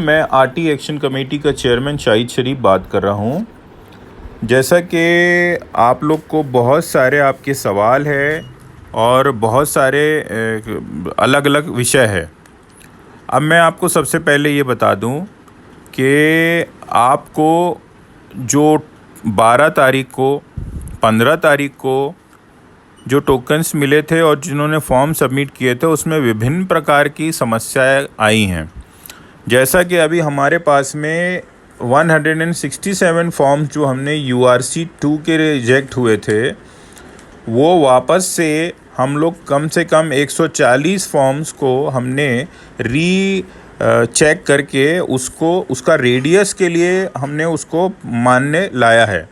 मैं RT action committee का chairman Shahid शरीफ बात कर रहा हूँ। जैसा कि आप लोग को बहुत सारे आपके सवाल है और बहुत सारे अलग अलग विषय है। अब मैं आपको सबसे पहले ये बता दूँ कि आपको जो 12 तारीख को, 15 तारीख को जो टोकन्स मिले थे और जिन्होंने फॉर्म सबमिट किए थे, उसमें विभिन्न प्रकार की समस्याएं आई हैं। जैसा कि अभी हमारे पास में 167 फॉर्म्स जो हमने URC 2 के रिजेक्ट हुए थे, वो वापस से हम लोग कम से कम 140 फॉर्म्स को हमने चेक करके उसका रेडियस के लिए हमने उसको मान्य लाया है।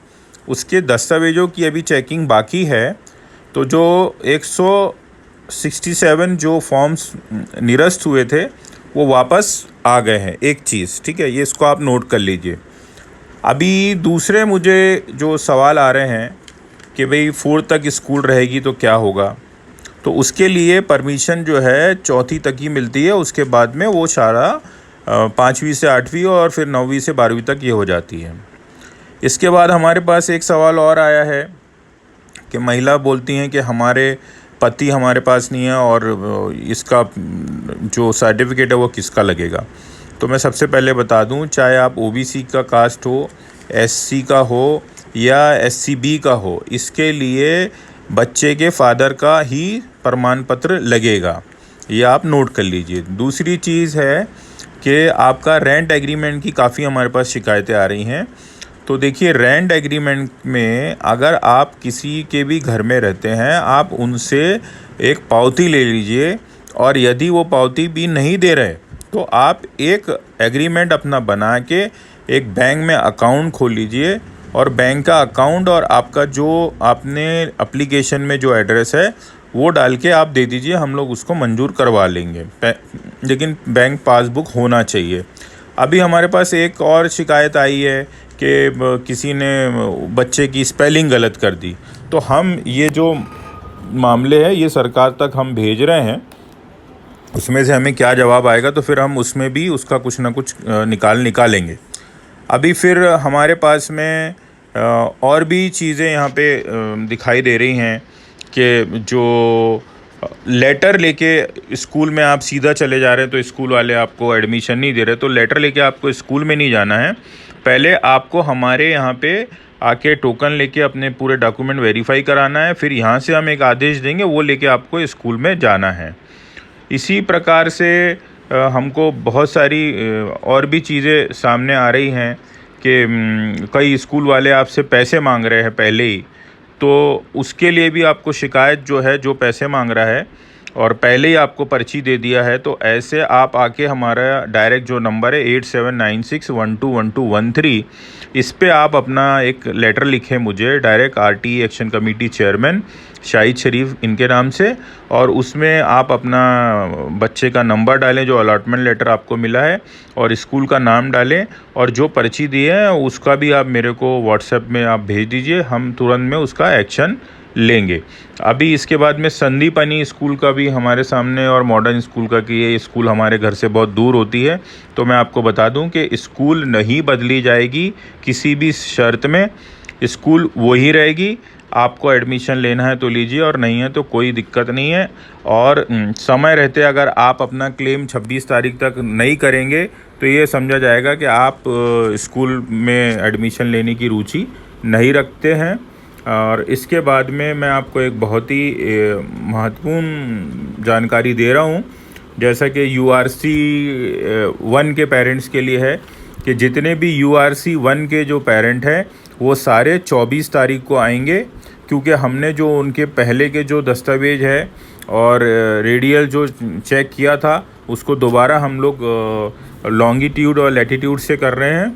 उसके दस्तावेज़ों की अभी चेकिंग बाकी है। तो जो 167 जो फॉर्म्स निरस्त हुए थे वो वापस आ गए हैं। एक चीज़, ठीक है, ये इसको आप नोट कर लीजिए। अभी दूसरे मुझे जो सवाल आ रहे हैं कि भाई 4 तक स्कूल रहेगी तो क्या होगा, तो उसके लिए परमिशन जो है 4वीं तक ही मिलती है। उसके बाद में वो सारा 5वीं से 8वीं और फिर 9वीं से 12वीं तक ये हो जाती है। इसके बाद हमारे पास एक सवाल और आया है कि महिला बोलती हैं कि हमारे पति हमारे पास नहीं है और इसका जो सर्टिफिकेट है वो किसका लगेगा। तो मैं सबसे पहले बता दूं, चाहे आप OBC का कास्ट हो, SC का हो या SCB का हो, इसके लिए बच्चे के फादर का ही प्रमाण पत्र लगेगा। ये आप नोट कर लीजिए। दूसरी चीज़ है कि आपका रेंट एग्रीमेंट की काफ़ी हमारे पास शिकायतें आ रही हैं। तो देखिए, रेंट एग्रीमेंट में अगर आप किसी के भी घर में रहते हैं, आप उनसे एक पावती ले लीजिए और यदि वो पावती भी नहीं दे रहे तो आप एक एग्रीमेंट अपना बना के एक बैंक में अकाउंट खोल लीजिए और बैंक का अकाउंट और आपका जो आपने एप्लीकेशन में जो एड्रेस है वो डाल के आप दे दीजिए, हम लोग उसको मंजूर करवा लेंगे। लेकिन बैंक पासबुक होना चाहिए। अभी हमारे पास एक और शिकायत आई है कि किसी ने बच्चे की स्पेलिंग गलत कर दी। तो हम ये जो मामले है ये सरकार तक हम भेज रहे हैं, उसमें से हमें क्या जवाब आएगा तो फिर हम उसमें भी उसका कुछ ना कुछ निकालेंगे। अभी फिर हमारे पास में और भी चीज़ें यहाँ पे दिखाई दे रही हैं कि जो लेटर लेके स्कूल में आप सीधा चले जा रहे हैं तो स्कूल वाले आपको एडमिशन नहीं दे रहे। तो लेटर लेके आपको स्कूल में नहीं जाना है, पहले आपको हमारे यहाँ पे आके टोकन लेके अपने पूरे डॉक्यूमेंट वेरीफाई कराना है। फिर यहाँ से हम एक आदेश देंगे, वो लेके आपको स्कूल में जाना है। इसी प्रकार से हमको बहुत सारी और भी चीज़ें सामने आ रही हैं कि कई स्कूल वाले आपसे पैसे मांग रहे हैं पहले ही, तो उसके लिए भी आपको शिकायत जो है, जो पैसे मांग रहा है और पहले ही आपको पर्ची दे दिया है, तो ऐसे आप आके हमारा डायरेक्ट जो नंबर है 8796121213, इस पे आप अपना एक लेटर लिखें मुझे direct RT action committee chairman Shahid Sharif इनके नाम से, और उसमें आप अपना बच्चे का नंबर डालें जो अलॉटमेंट लेटर आपको मिला है और स्कूल का नाम डालें और जो पर्ची दी है उसका भी आप मेरे को व्हाट्सएप में आप भेज दीजिए, हम तुरंत में उसका एक्शन लेंगे। अभी इसके बाद में संदीपनी स्कूल का भी हमारे सामने और मॉडर्न स्कूल का कि ये स्कूल हमारे घर से बहुत दूर होती है, तो मैं आपको बता दूं कि स्कूल नहीं बदली जाएगी किसी भी शर्त में, स्कूल वही रहेगी। आपको एडमिशन लेना है तो लीजिए और नहीं है तो कोई दिक्कत नहीं है। और समय रहते अगर आप अपना क्लेम 26 तारीख तक नहीं करेंगे तो ये समझा जाएगा कि आप स्कूल में एडमिशन लेने की रुचि नहीं रखते हैं। और इसके बाद में मैं आपको एक बहुत ही महत्वपूर्ण जानकारी दे रहा हूँ, जैसा कि URC 1 के पेरेंट्स के लिए है कि जितने भी URC 1 के जो पेरेंट हैं वो सारे 24 तारीख को आएंगे, क्योंकि हमने जो उनके पहले के जो दस्तावेज है और रेडियल जो चेक किया था उसको दोबारा हम लोग लॉन्गिट्यूड और लैटिट्यूड से कर रहे हैं,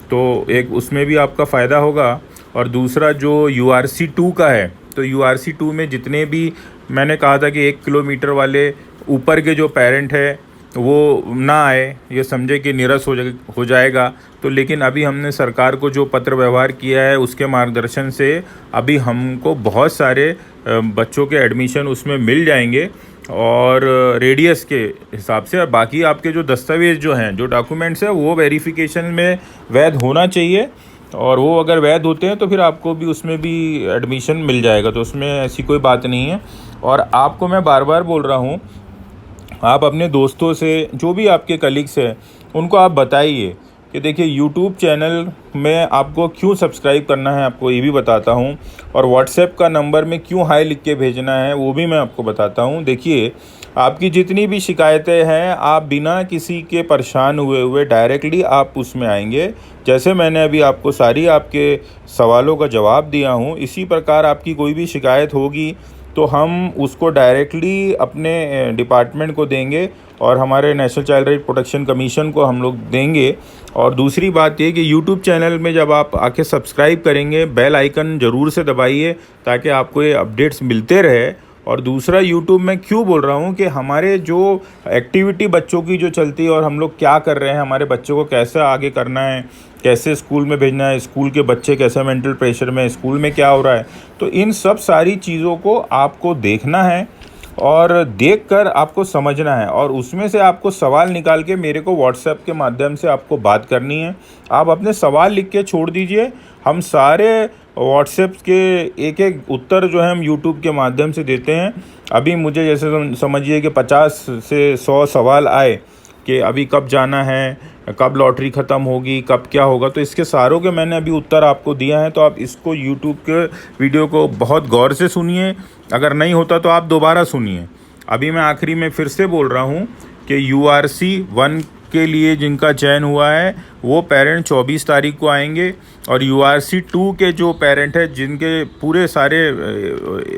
तो एक उसमें भी आपका फ़ायदा होगा। और दूसरा जो URC 2 का है, तो URC 2 में जितने भी मैंने कहा था कि 1 किलोमीटर वाले ऊपर के जो पेरेंट है वो ना आए, ये समझे कि निरस्त हो जाएगा। तो लेकिन अभी हमने सरकार को जो पत्र व्यवहार किया है उसके मार्गदर्शन से अभी हमको बहुत सारे बच्चों के एडमिशन उसमें मिल जाएंगे। और रेडियस के हिसाब से। और बाकी आपके जो दस्तावेज़ जो हैं, जो डॉक्यूमेंट्स हैं, वो वेरिफिकेशन में वैध होना चाहिए, और वो अगर वैध होते हैं तो फिर आपको भी उसमें भी एडमिशन मिल जाएगा, तो उसमें ऐसी कोई बात नहीं है। और आपको मैं बार बार बोल रहा हूँ, आप अपने दोस्तों से, जो भी आपके कलीग्स हैं, उनको आप बताइए कि देखिए यूट्यूब चैनल में आपको क्यों सब्सक्राइब करना है, आपको ये भी बताता हूँ। और व्हाट्सएप का नंबर में क्यों हाई लिख के भेजना है, वो भी मैं आपको बताता हूँ। देखिए, आपकी जितनी भी शिकायतें हैं, आप बिना किसी के परेशान हुए डायरेक्टली आप उसमें आएंगे। जैसे मैंने अभी आपको सारी आपके सवालों का जवाब दिया हूँ, इसी प्रकार आपकी कोई भी शिकायत होगी तो हम उसको डायरेक्टली अपने डिपार्टमेंट को देंगे, और हमारे national child right protection commission को हम लोग देंगे। और दूसरी बात ये कि यूट्यूब चैनल में जब आप आके सब्सक्राइब करेंगे, बेल आइकन ज़रूर से दबाइए ताकि आपको ये अपडेट्स मिलते रहे। और दूसरा, यूट्यूब में क्यों बोल रहा हूँ कि हमारे जो एक्टिविटी बच्चों की जो चलती है, और हम लोग क्या कर रहे हैं, हमारे बच्चों को कैसे आगे करना है, कैसे स्कूल में भेजना है, स्कूल के बच्चे कैसे मेंटल प्रेशर में, स्कूल में क्या हो रहा है, तो इन सब सारी चीज़ों को आपको देखना है और देखकर आपको समझना है, और उसमें से आपको सवाल निकाल के मेरे को व्हाट्सएप के माध्यम से आपको बात करनी है। आप अपने सवाल लिख के छोड़ दीजिए, हम सारे व्हाट्सएप के एक एक उत्तर जो है हम यूट्यूब के माध्यम से देते हैं। अभी मुझे जैसे समझिए कि 50 से 100 सवाल आए कि अभी कब जाना है, कब लॉटरी ख़त्म होगी, कब क्या होगा, तो इसके सारों के मैंने अभी उत्तर आपको दिया है। तो आप इसको यूट्यूब के वीडियो को बहुत गौर से सुनिए, अगर नहीं होता तो आप दोबारा सुनिए। अभी मैं आखिरी में फिर से बोल रहा हूँ कि URC 1 के लिए जिनका चयन हुआ है वो पेरेंट 24 तारीख को आएंगे, और URC 2 के जो पेरेंट है जिनके पूरे सारे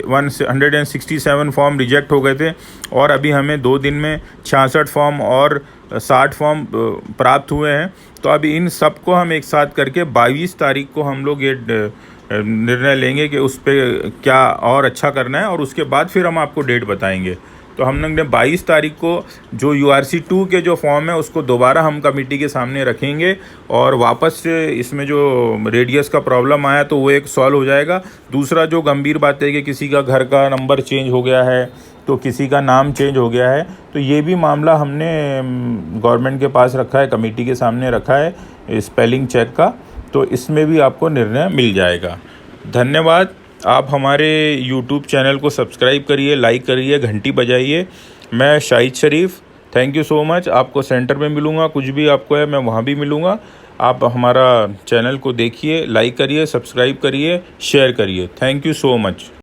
167 फॉर्म रिजेक्ट हो गए थे, और अभी हमें 2 दिन में 66 फॉर्म और 60 फॉर्म प्राप्त हुए हैं, तो अभी इन सब को हम एक साथ करके 22 तारीख को हम लोग ये निर्णय लेंगे कि उस पर क्या और अच्छा करना है, और उसके बाद फिर हम आपको डेट बताएंगे। तो हम लोग ने 22 तारीख को जो URC 2 के जो फॉर्म है उसको दोबारा हम कमेटी के सामने रखेंगे, और वापस से इसमें जो रेडियस का प्रॉब्लम आया तो वो एक सॉल्व हो जाएगा। दूसरा जो गंभीर बात है कि किसी का घर का नंबर चेंज हो गया है, तो किसी का नाम चेंज हो गया है, तो ये भी मामला हमने गवर्नमेंट के पास रखा है, कमेटी के सामने रखा है स्पेलिंग चेक का, तो इसमें भी आपको निर्णय मिल जाएगा। धन्यवाद। आप हमारे YouTube चैनल को सब्सक्राइब करिए, लाइक करिए, घंटी बजाइए। मैं शाहिद शरीफ, थैंक यू सो मच। आपको सेंटर में मिलूँगा, कुछ भी आपको है मैं वहाँ भी मिलूँगा। आप हमारा चैनल को देखिए, लाइक करिए, सब्सक्राइब करिए, शेयर करिए। Thank you so much.